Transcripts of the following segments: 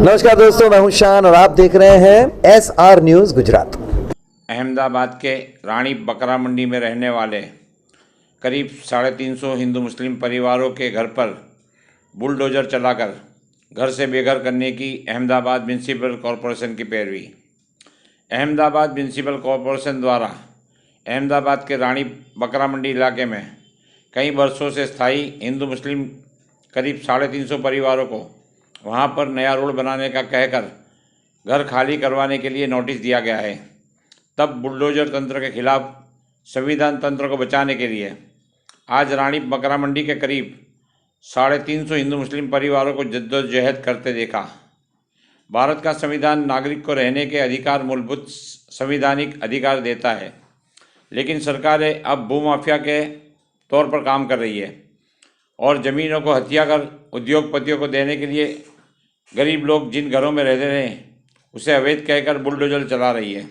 नमस्कार दोस्तों, मैं हूं शान और आप देख रहे हैं SR न्यूज गुजरात। अहमदाबाद के रानी बकरा मंडी में रहने वाले करीब 350 हिंदू मुस्लिम परिवारों के घर पर बुलडोजर चलाकर घर से बेघर करने की अहमदाबाद म्यूनिसिपल कॉरपोरेशन की पैरवी। अहमदाबाद म्यूनिसिपल कॉरपोरेशन द्वारा अहमदाबाद के रानी बकरा मंडी इलाके में कई वर्षों से स्थायी हिंदू मुस्लिम करीब 350 परिवारों को वहां पर नया रोड बनाने का कहकर घर खाली करवाने के लिए नोटिस दिया गया है। तब बुलडोजर तंत्र के खिलाफ संविधान तंत्र को बचाने के लिए आज रानी बकरा मंडी के करीब 350 हिंदू मुस्लिम परिवारों को जद्दोजहद करते देखा। भारत का संविधान नागरिक को रहने के अधिकार मूलभूत संवैधानिक अधिकार देता है, लेकिन सरकारें अब भूमाफिया के तौर पर काम कर रही है और ज़मीनों को हथिया कर उद्योगपतियों को देने के लिए गरीब लोग जिन घरों में रहते हैं उसे अवैध कहकर बुलडोजर चला रही है।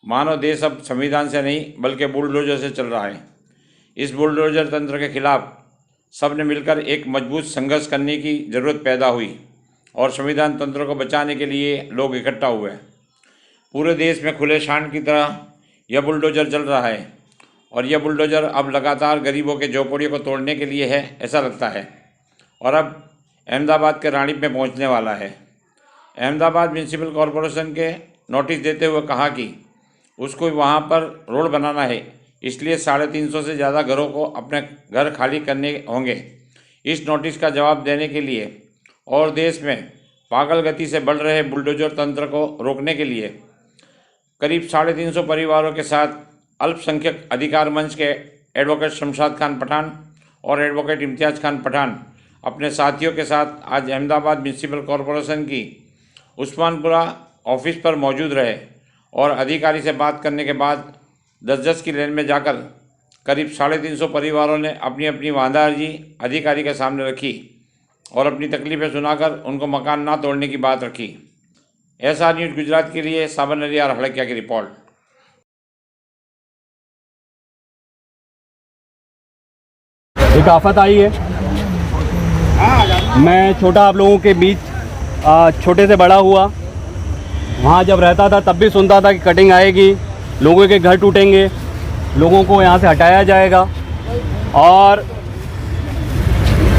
मानो देश अब संविधान से नहीं बल्कि बुलडोजर से चल रहा है। इस बुलडोजर तंत्र के खिलाफ सब ने मिलकर एक मजबूत संघर्ष करने की ज़रूरत पैदा हुई और संविधान तंत्र को बचाने के लिए लोग इकट्ठा हुए। पूरे देश में खुले शान की तरह यह बुलडोजर चल रहा है और यह बुलडोजर अब लगातार गरीबों के झोपड़ियों को तोड़ने के लिए है, ऐसा लगता है, और अब अहमदाबाद के रानी में पहुंचने वाला है। अहमदाबाद म्यूनिसिपल कॉरपोरेशन के नोटिस देते हुए कहा कि उसको वहां पर रोड बनाना है, इसलिए 350 से ज़्यादा घरों को अपने घर खाली करने होंगे। इस नोटिस का जवाब देने के लिए और देश में पागल गति से बढ़ रहे बुलडोजर तंत्र को रोकने के लिए करीब 350 परिवारों के साथ अल्पसंख्यक अधिकार मंच के एडवोकेट शमशाद खान पठान और एडवोकेट इम्तियाज़ खान पठान अपने साथियों के साथ आज अहमदाबाद म्यूनिसिपल कॉरपोरेशन की उस्मानपुरा ऑफिस पर मौजूद रहे और अधिकारी से बात करने के बाद 10-10 की लेन में जाकर करीब 350 परिवारों ने अपनी अपनी वादा अर्जी अधिकारी के सामने रखी और अपनी तकलीफ़ें सुनाकर उनको मकान ना तोड़ने की बात रखी। SR न्यूज़ गुजरात के लिए साबर नरियार हड़किया की रिपोर्ट। एक आफत आई है। मैं छोटा आप लोगों के बीच छोटे से बड़ा हुआ। वहाँ जब रहता था तब भी सुनता था कि कटिंग आएगी, लोगों के घर टूटेंगे, लोगों को यहाँ से हटाया जाएगा। और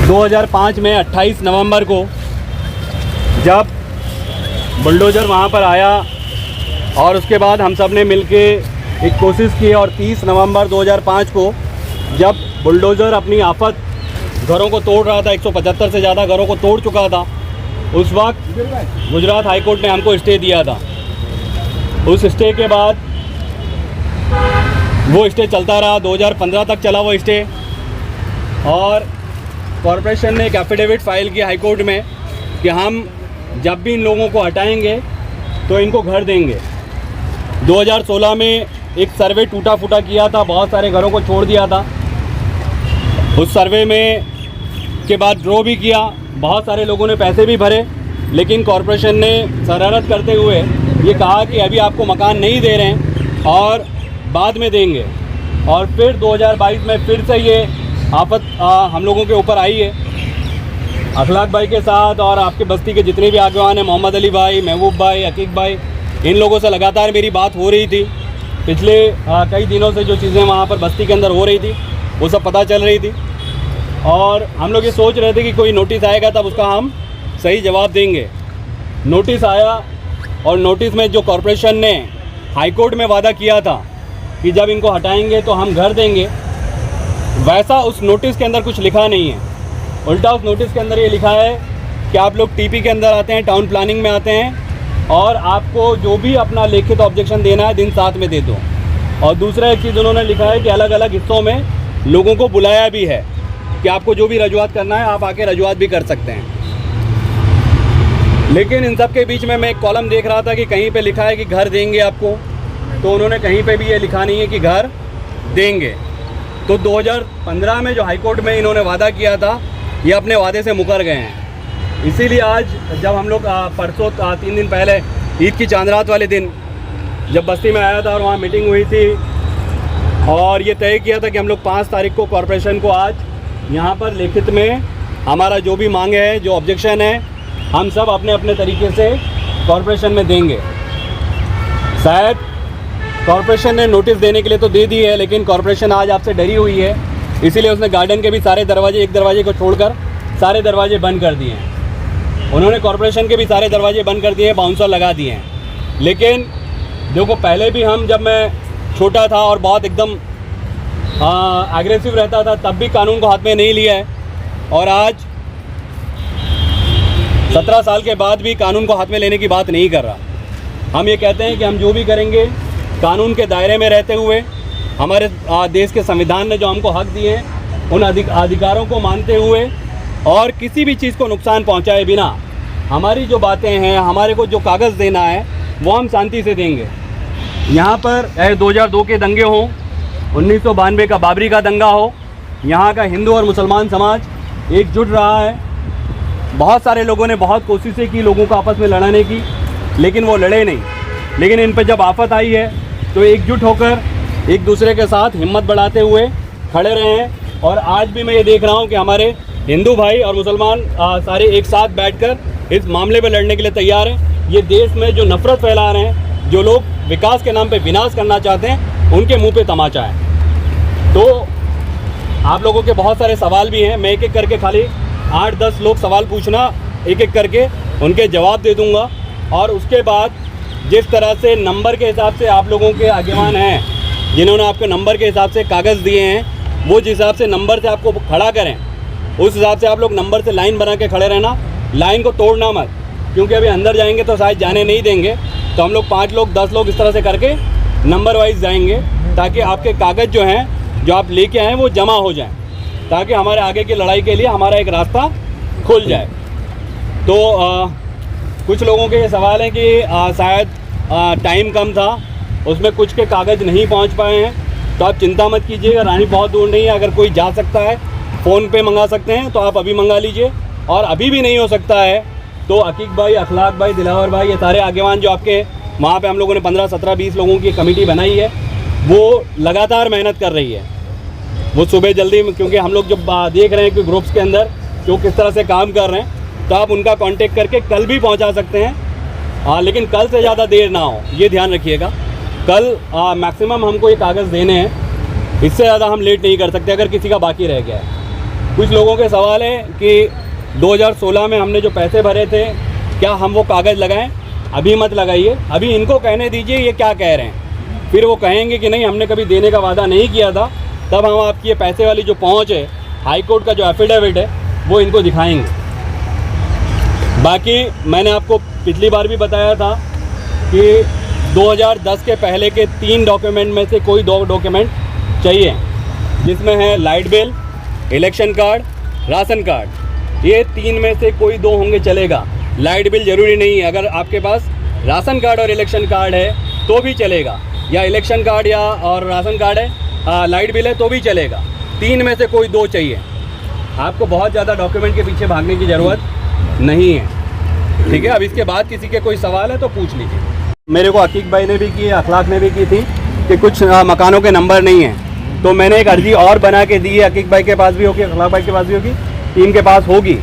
2005 में 28 नवंबर को जब बुलडोज़र वहाँ पर आया और उसके बाद हम सब ने मिलके एक कोशिश की और 30 नवंबर 2005 को जब बुलडोज़र अपनी आफत घरों को तोड़ रहा था, 175 से ज़्यादा घरों को तोड़ चुका था, उस वक्त गुजरात हाई कोर्ट ने हमको स्टे दिया था। उस स्टे के बाद वो स्टे चलता रहा, 2015 तक चला वो स्टे। और कॉरपोरेशन ने एक एफिडेविट फाइल किया हाई कोर्ट में कि हम जब भी इन लोगों को हटाएंगे तो इनको घर देंगे। 2016 में एक सर्वे टूटा फूटा किया था, बहुत सारे घरों को छोड़ दिया था। उस सर्वे में के बाद ड्रॉ भी किया, बहुत सारे लोगों ने पैसे भी भरे, लेकिन कॉरपोरेशन ने शरारत करते हुए ये कहा कि अभी आपको मकान नहीं दे रहे हैं और बाद में देंगे। और फिर 2022 में फिर से ये आफत हम लोगों के ऊपर आई है। अखलाक भाई के साथ और आपके बस्ती के जितने भी आगवान हैं, मोहम्मद अली भाई, महबूब भाई, अकीक भाई, इन लोगों से लगातार मेरी बात हो रही थी। पिछले कई दिनों से जो चीज़ें वहाँ पर बस्ती के अंदर हो रही थी वो सब पता चल रही थी और हम लोग ये सोच रहे थे कि कोई नोटिस आएगा तब उसका हम सही जवाब देंगे। नोटिस आया और नोटिस में जो कॉरपोरेशन ने हाई कोर्ट में वादा किया था कि जब इनको हटाएंगे तो हम घर देंगे, वैसा उस नोटिस के अंदर कुछ लिखा नहीं है। उल्टा उस नोटिस के अंदर ये लिखा है कि आप लोग टीपी के अंदर आते हैं, टाउन प्लानिंग में आते हैं और आपको जो भी अपना लिखित ऑब्जेक्शन देना है दिन 7 में दे दो। और दूसरा एक चीज़ उन्होंने लिखा है कि अलग अलग हिस्सों में लोगों को बुलाया भी है कि आपको जो भी रजूआत करना है आप आके रजूआत भी कर सकते हैं। लेकिन इन सब के बीच में मैं एक कॉलम देख रहा था कि कहीं पे लिखा है कि घर देंगे आपको, तो उन्होंने कहीं पे भी ये लिखा नहीं है कि घर देंगे। तो 2015 में जो हाई कोर्ट में इन्होंने वादा किया था ये अपने वादे से मुकर गए हैं। इसीलिए आज जब हम लोग परसों 3 दिन पहले ईद की चांद रात वाले दिन जब बस्ती में आया था और वहाँ मीटिंग हुई थी और ये तय किया था कि हम लोग 5 तारीख को कॉरपोरेशन को आज यहाँ पर लिखित में हमारा जो भी मांगे है, जो ऑब्जेक्शन है, हम सब अपने अपने तरीके से कॉरपोरेशन में देंगे। शायद कॉरपोरेशन ने नोटिस देने के लिए तो दे दी है, लेकिन कॉरपोरेशन आज आपसे डरी हुई है, इसीलिए उसने गार्डन के भी सारे दरवाजे, एक दरवाजे को छोड़कर सारे दरवाजे बंद कर दिए हैं। उन्होंने कॉरपोरेशन के भी सारे दरवाजे बंद कर दिए हैं, बाउंसर लगा दिए हैं। लेकिन देखो, पहले भी हम, जब मैं छोटा था और बहुत एकदम एग्रेसिव रहता था, तब भी कानून को हाथ में नहीं लिया है, और आज 17 साल के बाद भी कानून को हाथ में लेने की बात नहीं कर रहा। हम ये कहते हैं कि हम जो भी करेंगे कानून के दायरे में रहते हुए, हमारे देश के संविधान ने जो हमको हक दिए हैं उन अधिकारों को मानते हुए, और किसी भी चीज़ को नुकसान पहुंचाए बिना हमारी जो बातें हैं, हमारे को जो कागज़ देना है वो हम शांति से देंगे। यहाँ पर 2002 के दंगे हों, 1992 का बाबरी का दंगा हो, यहाँ का हिंदू और मुसलमान समाज एकजुट रहा है। बहुत सारे लोगों ने बहुत कोशिशें की लोगों को आपस में लड़ाने की, लेकिन वो लड़े नहीं। लेकिन इन पर जब आफत आई है तो एकजुट होकर एक दूसरे के साथ हिम्मत बढ़ाते हुए खड़े रहे हैं। और आज भी मैं ये देख रहा हूँ कि हमारे हिंदू भाई और मुसलमान सारे एक साथ बैठकर इस मामले में लड़ने के लिए तैयार हैं। ये देश में जो नफ़रत फैला रहे हैं, जो लोग विकास के नाम पे विनाश करना चाहते हैं, उनके मुंह पे तमाचा है। तो आप लोगों के बहुत सारे सवाल भी हैं, मैं एक एक करके, खाली 8-10 लोग सवाल पूछना, एक एक करके उनके जवाब दे दूँगा। और उसके बाद जिस तरह से नंबर के हिसाब से आप लोगों के आगेवान हैं, जिन्होंने आपके नंबर के हिसाब से कागज़ दिए हैं, वो जिस हिसाब से नंबर से आपको खड़ा करें, उस हिसाब से आप लोग नंबर से लाइन बना के खड़े रहना। लाइन को तोड़ना मत, क्योंकि अभी अंदर जाएंगे तो शायद जाने नहीं देंगे। तो हम लोग 5 लोग 10 लोग इस तरह से करके नंबर वाइज जाएंगे, ताकि आपके कागज़ जो हैं, जो आप लेके आएँ, वो जमा हो जाएँ, ताकि हमारे आगे की लड़ाई के लिए हमारा एक रास्ता खुल जाए। तो कुछ लोगों के ये सवाल है कि शायद टाइम कम था, उसमें कुछ के कागज़ नहीं पहुंच पाए हैं। तो आप चिंता मत कीजिएगा, रानी बहुत दूर नहीं है। अगर कोई जा सकता है, फ़ोन पे मंगा सकते हैं, तो आप अभी मंगा लीजिए। और अभी भी नहीं हो सकता है तो अकीक भाई, अखलाक भाई, दिलावर भाई, ये सारे आगेवान जो आपके वहाँ पे हम लोगों ने 15, 17, 20 लोगों की कमेटी बनाई है, वो लगातार मेहनत कर रही है। वो सुबह जल्दी, क्योंकि हम लोग जब देख रहे हैं कि ग्रुप्स के अंदर कि वो किस तरह से काम कर रहे हैं, तो आप उनका कांटेक्ट करके कल भी पहुंचा सकते हैं। लेकिन कल से ज़्यादा देर ना हो, ये ध्यान रखिएगा। कल मैक्सिमम हमको ये कागज़ देने हैं, इससे ज़्यादा हम लेट नहीं कर सकते अगर किसी का बाकी रह गया है। कुछ लोगों के सवाल है कि 2016 में हमने जो पैसे भरे थे, क्या हम वो कागज़ लगाएं? अभी मत लगाइए, अभी इनको कहने दीजिए ये क्या कह रहे हैं। फिर वो कहेंगे कि नहीं, हमने कभी देने का वादा नहीं किया था, तब हम आपकी ये पैसे वाली जो पहुँच है, हाई कोर्ट का जो एफिडेविट है, वो इनको दिखाएंगे। बाकी मैंने आपको पिछली बार भी बताया था कि 2010 के पहले के 3 डॉक्यूमेंट में से कोई 2 डॉक्यूमेंट चाहिए, जिसमें है light bill, election card, ration card. ये 3 में से कोई 2 होंगे, चलेगा। लाइट बिल ज़रूरी नहीं है, अगर आपके पास राशन कार्ड और इलेक्शन कार्ड है तो भी चलेगा, या इलेक्शन कार्ड या और राशन कार्ड है, लाइट बिल है तो भी चलेगा। 3 में से कोई 2 चाहिए। आपको बहुत ज़्यादा डॉक्यूमेंट के पीछे भागने की ज़रूरत नहीं है, ठीक है। अब इसके बाद किसी के कोई सवाल है तो पूछ लीजिए। मेरे को अकीक भाई ने भी की, अखलाक ने भी की थी कि कुछ मकानों के नंबर नहीं हैं, तो मैंने एक अर्जी और बना के दी है। अकीक भाई के पास भी होगी, अखलाक भाई के पास भी होगी, टीम के पास होगी,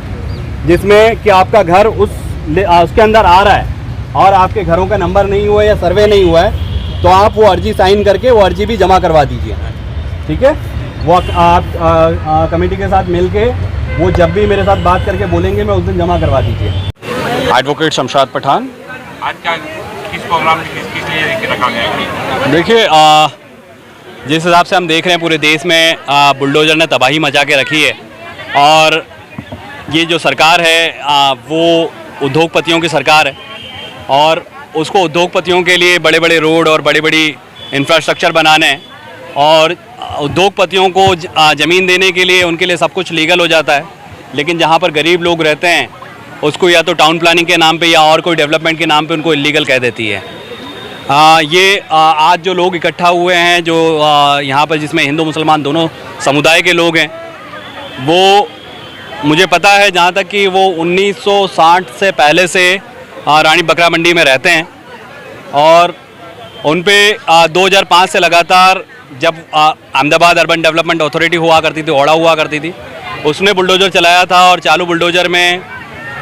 जिसमें कि आपका घर उसके अंदर आ रहा है और आपके घरों का नंबर नहीं हुआ है या सर्वे नहीं हुआ है, तो आप वो अर्जी साइन करके वो अर्जी भी जमा करवा दीजिए, ठीक है। वो आप कमेटी के साथ मिल के, वो जब भी मेरे साथ बात करके बोलेंगे, मैं उस दिन जमा करवा दीजिए। एडवोकेट शमशाद पठान। आज का किस प्रोग्राम में किस लिए रखा गया है? देखिए, जिस हिसाब से हम देख रहे हैं पूरे देश में बुलडोज़र ने तबाही मचा के रखी है, और ये जो सरकार है वो उद्योगपतियों की सरकार है, और उसको उद्योगपतियों के लिए बड़े बड़े रोड और बड़ी बड़ी इंफ्रास्ट्रक्चर बनाने हैं, और उद्योगपतियों को ज़मीन देने के लिए उनके लिए सब कुछ लीगल हो जाता है, लेकिन जहाँ पर गरीब लोग रहते हैं उसको या तो टाउन प्लानिंग के नाम पे या और कोई डेवलपमेंट के नाम पे उनको इलीगल कह देती है। आज जो लोग इकट्ठा हुए हैं, जो यहाँ पर, जिसमें हिंदू मुसलमान दोनों समुदाय के लोग हैं, वो मुझे पता है जहाँ तक कि वो 1960 से पहले से रानी बकरा मंडी में रहते हैं, और उन पे 2005 से लगातार, जब अहमदाबाद अर्बन डेवलपमेंट अथॉरिटी हुआ करती थी, ओड़ा हुआ करती थी, उसने बुलडोज़र चलाया था, और चालू बुलडोज़र में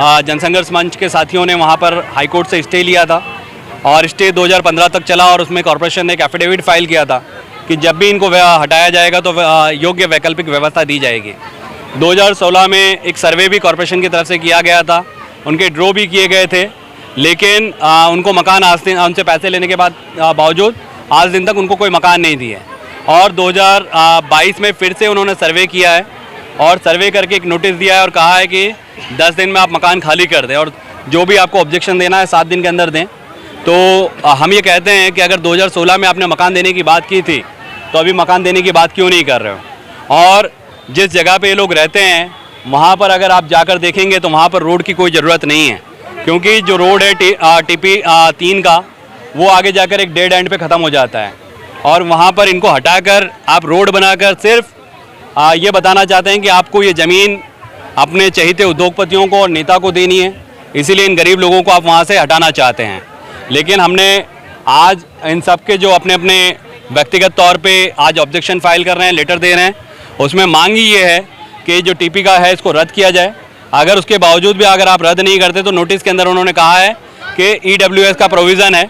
जनसंघर्ष मंच के साथियों ने वहाँ पर हाईकोर्ट से स्टे लिया था और स्टे 2015 तक चला और उसमें कॉरपोरेशन ने एक एफिडेविट फाइल किया था कि जब भी इनको हटाया जाएगा तो योग्य वैकल्पिक व्यवस्था दी जाएगी। 2016 में एक सर्वे भी कॉरपोरेशन की तरफ से किया गया था, उनके ड्रॉ भी किए गए थे, लेकिन उनको मकान आज दिन उनसे पैसे लेने के बावजूद आज दिन तक उनको कोई मकान नहीं दिए। और 2022 में फिर से उन्होंने सर्वे किया है और सर्वे करके एक नोटिस दिया है और कहा है कि 10 दिन में आप मकान खाली कर दें और जो भी आपको ऑब्जेक्शन देना है 7 दिन के अंदर दें। तो हम ये कहते हैं कि अगर 2016 में आपने मकान देने की बात की थी तो अभी मकान देने की बात क्यों नहीं कर रहे हो। और जिस जगह पे ये लोग रहते हैं वहाँ पर अगर आप जाकर देखेंगे तो वहाँ पर रोड की कोई ज़रूरत नहीं है, क्योंकि जो रोड है TP 3 का वो आगे जाकर एक डेड एंड पे ख़त्म हो जाता है और वहाँ पर इनको हटाकर आप रोड बनाकर सिर्फ ये बताना चाहते हैं कि आपको ये ज़मीन अपने चहेते उद्योगपतियों को और नेता को देनी है, इसीलिए इन गरीब लोगों को आप वहाँ से हटाना चाहते हैं। लेकिन हमने आज इन सब के जो अपने अपने व्यक्तिगत तौर पे आज ऑब्जेक्शन फाइल कर रहे हैं, लेटर दे रहे हैं, उसमें मांग ये है कि जो TP का है इसको रद्द किया जाए। अगर उसके बावजूद भी अगर आप रद्द नहीं करते तो नोटिस के अंदर उन्होंने कहा है कि EWS का प्रोविज़न है,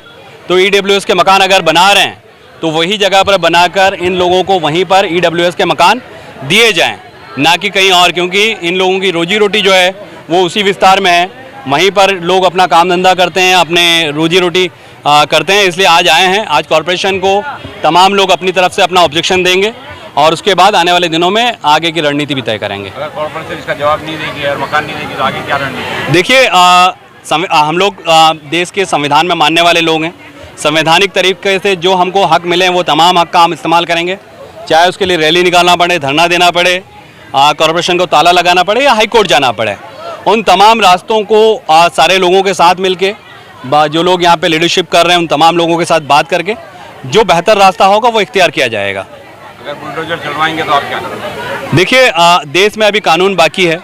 तो EWS के मकान अगर बना रहे हैं तो वही जगह पर बनाकर इन लोगों को वहीं पर EWS के मकान दिए जाएं, ना कि कहीं और, क्योंकि इन लोगों की रोजी रोटी जो है वो उसी विस्तार में है, वहीं पर लोग अपना काम धंधा करते हैं, अपने रोजी रोटी करते हैं। इसलिए आज आए हैं। आज कॉरपोरेशन को तमाम लोग अपनी तरफ से अपना ऑब्जेक्शन देंगे और उसके बाद आने वाले दिनों में आगे की रणनीति भी तय करेंगे। अगर कॉरपोरेशन इसका जवाब नहीं देगी और मकान नहीं देगी तो आगे क्या रणनीति? देखिए, हम लोग देश के संविधान में मानने वाले लोग हैं। संवैधानिक तरीके से जो हमको हक मिले हैं वो तमाम हक का हम इस्तेमाल करेंगे, चाहे उसके लिए रैली निकालना पड़े, धरना देना पड़े, कॉरपोरेशन को ताला लगाना पड़े या हाई कोर्ट जाना पड़े। उन तमाम रास्तों को सारे लोगों के साथ मिलके, जो लोग यहाँ पे लीडरशिप कर रहे हैं उन तमाम लोगों के साथ बात करके जो बेहतर रास्ता होगा वो इख्तियार किया जाएगा। अगर बुलडोजर चलवाएंगे तो आप क्या करेंगे? देखिए, देश में अभी कानून बाकी है,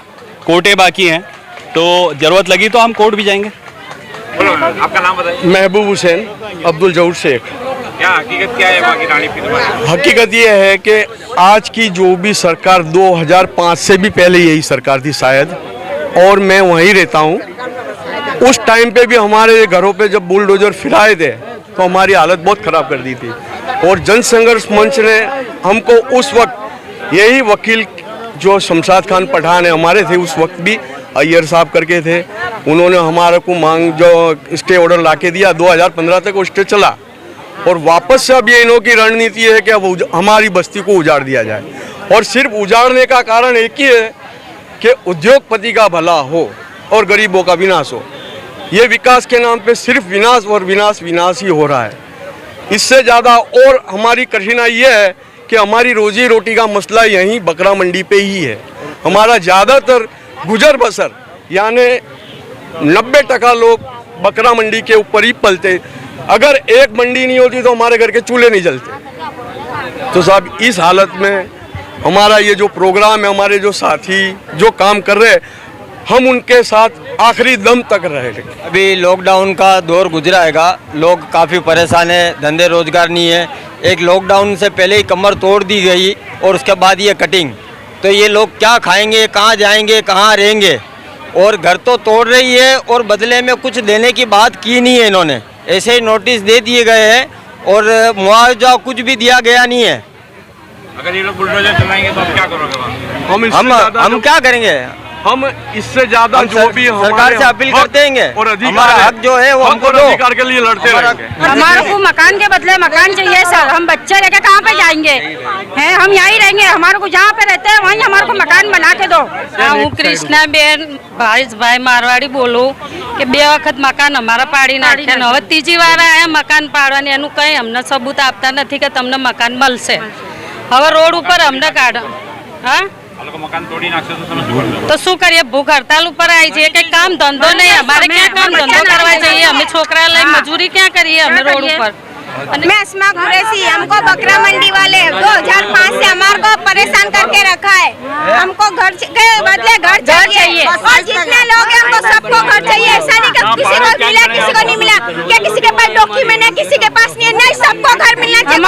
कोर्टें बाकी हैं, तो ज़रूरत लगी तो हम कोर्ट भी जाएंगे। आपका नाम बताइए। महबूब हुसैन अब्दुल जहूर शेख। क्या हकीकत क्या है बाकी रानी की? हकीकत ये है कि आज की जो भी सरकार 2005 से भी पहले यही सरकार थी शायद, और मैं वहीं रहता हूँ। उस टाइम पे भी हमारे घरों पे जब बुलडोजर फिराए थे तो हमारी हालत बहुत ख़राब कर दी थी, और जनसंघर्ष मंच ने हमको उस वक्त यही वकील जो शमशाद खान पठान है हमारे थे, उस वक्त भी अय्यर साहब करके थे, उन्होंने हमारे को मांग जो स्टे ऑर्डर ला के दिया। 2015 तक वो स्टे चला और वापस से अब ये इन्हों की रणनीति है कि अब हमारी बस्ती को उजाड़ दिया जाए, और सिर्फ उजाड़ने का कारण एक ही है कि उद्योगपति का भला हो और गरीबों का विनाश हो। ये विकास के नाम पे सिर्फ विनाश और विनाश विनाश ही हो रहा है। इससे ज़्यादा और हमारी कठिनाई ये है कि हमारी रोजी रोटी का मसला यहीं बकरा मंडी पे ही है। हमारा ज़्यादातर गुजर बसर यानी 90% लोग बकरा मंडी के ऊपर ही पलते। अगर एक मंडी नहीं होती तो हमारे घर के चूल्हे नहीं जलते। तो साहब, इस हालत में हमारा ये जो प्रोग्राम है, हमारे जो साथी जो काम कर रहे हैं, हम उनके साथ आखिरी दम तक रहेंगे। अभी लॉकडाउन का दौर गुजरा हैगा, लोग काफ़ी परेशान हैं, धंधे रोजगार नहीं है। एक लॉकडाउन से पहले ही कमर तोड़ दी गई और उसके बाद ये कटिंग, तो ये लोग क्या खाएंगे, कहाँ जाएंगे, कहाँ रहेंगे। और घर तो तोड़ रही है और बदले में कुछ देने की बात की नहीं है इन्होंने, ऐसे ही नोटिस दे दिए गए हैं और मुआवजा कुछ भी दिया गया नहीं है। अगर ये लोग बुलडोजर चलाएंगे तो आप क्या करोगे? हम क्या करेंगे? हम इससे ज्यादा जो भी सरकार से अपील करते हैं और हमारा हक जो है वो हमको दो। अधिकार के लिए लड़ते रहेंगे। हमारे को मकान के बदले मकान चाहिए सर। हम बच्चे लेके कहाँ पे जाएंगे? हैं, हम यहीं रहेंगे। हमारे को जहाँ पे रहते हैं वहीं हमारे को मकान बना के दो। હું કૃષ્ણાબેન ભાઈ મારવાડી બોલું કે 2 વખત મકાન અમારા પાડી નાખ્યા ને હવે ત્રીજી વાર આયા મકાન પાડવાની, એનું કંઈ અમને સબૂત આપતા નથી કે તમને મકાન મળશે। હવે રોડ ઉપર અમને કાઢો, હા મકાન તોડી નાખશે તો તમે શું કરશો? તો શું કરીએ? ભૂખ હડતાલ ઉપર આવી છે, કંઈ કામ ધંધો નહીં, અમારે ક્યાં કામ ધંધો કરવા જઈએ? અમે છોકરા લઈ મજૂરી ક્યાં કરીએ અમે રોડ ઉપર? मैं अस्मा कुरैशी, हमको बकरा मंडी वाले 2005 से हमारे को परेशान करके रखा है। हमको घर के बदले घर चाहिए और जितने लोग हैं हमको सबको घर चाहिए। ऐसा नहीं कि किसी को मिला किसी को नहीं मिला, क्या किसी के पास डॉक्यूमेंट है किसी के पास नहीं, नहीं सबको घर मिलना चाहिए।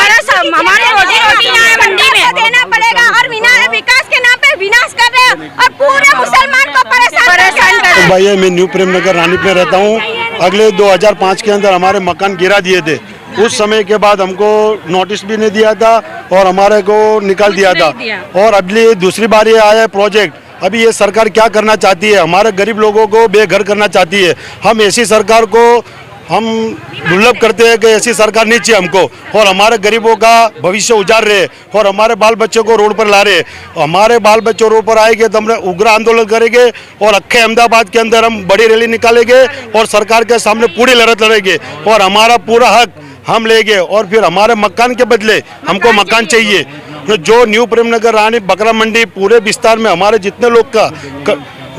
हमारे रोजी रोटी यहाँ मंडी में देना पड़ेगा और विकास के नाम पे विनाश कर रहे हैं और पूरे मुसलमान को परेशान कर रहे हैं। भाई है, मैं न्यू प्रेम नगर रानीप में रहता हूँ। अगले 2005 के अंदर हमारे मकान गिरा दिए थे। उस समय के बाद हमको नोटिस भी नहीं दिया था और हमारे को निकाल दिया था। और अगली दूसरी बार ये आया है प्रोजेक्ट। अभी ये सरकार क्या करना चाहती है, हमारे गरीब लोगों को बेघर करना चाहती है। हम ऐसी सरकार को हम दुर्लभ करते हैं कि ऐसी सरकार नहीं चाहिए हमको। और हमारे गरीबों का भविष्य उजाड़ रहे और हमारे बाल बच्चों को रोड पर ला रहे। हमारे बाल बच्चों रोड पर आएंगे तो हम उग्र आंदोलन करेंगे और अक्खे अहमदाबाद के अंदर हम बड़ी रैली निकालेंगे और सरकार के सामने पूरी लड़त लड़ेंगे और हमारा पूरा हक हम लेंगे। और फिर हमारे मकान के बदले हमको मकान चाहिए। जो न्यू प्रेम नगर रानी बकरा मंडी पूरे विस्तार में हमारे जितने लोग का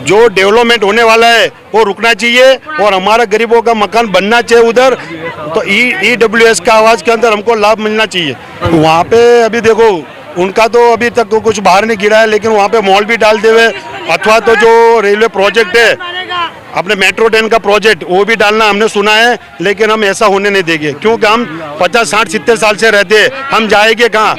जो डेवलपमेंट होने वाला है वो रुकना चाहिए और हमारे गरीबों का मकान बनना चाहिए उधर। तो EWS का आवाज़ के अंदर हमको लाभ मिलना चाहिए। वहाँ पे अभी देखो उनका तो अभी तक कुछ बाहर नहीं गिरा है, लेकिन वहाँ पे मॉल भी डाल देवे अथवा तो जो रेलवे प्रोजेक्ट है अपने मेट्रो ट्रेन का प्रोजेक्ट वो भी डालना हमने सुना है, लेकिन हम ऐसा होने नहीं देंगे क्योंकि हम 50, 60, 70 साल से रहते हैं। हम जाएंगे कहाँ?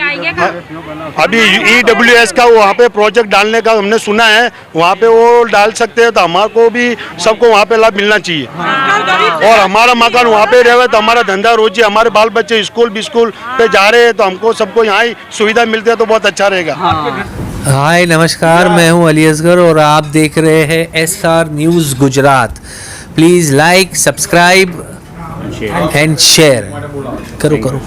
अभी EWS का वहाँ पे प्रोजेक्ट डालने का हमने सुना है, वहाँ पे वो डाल सकते हैं तो हमारे को भी सबको वहाँ पे लाभ मिलना चाहिए। और हमारा मकान वहाँ पे रहे तो हमारा धंधा रोजी, हमारे बाल बच्चे स्कूल पे जा रहे हैं तो हमको सबको यहाँ ही सुविधा मिलती है तो बहुत अच्छा रहेगा। हाय नमस्कार, मैं हूं अली असगर और आप देख रहे हैं SR news Gujarat. Please like, subscribe and share करो।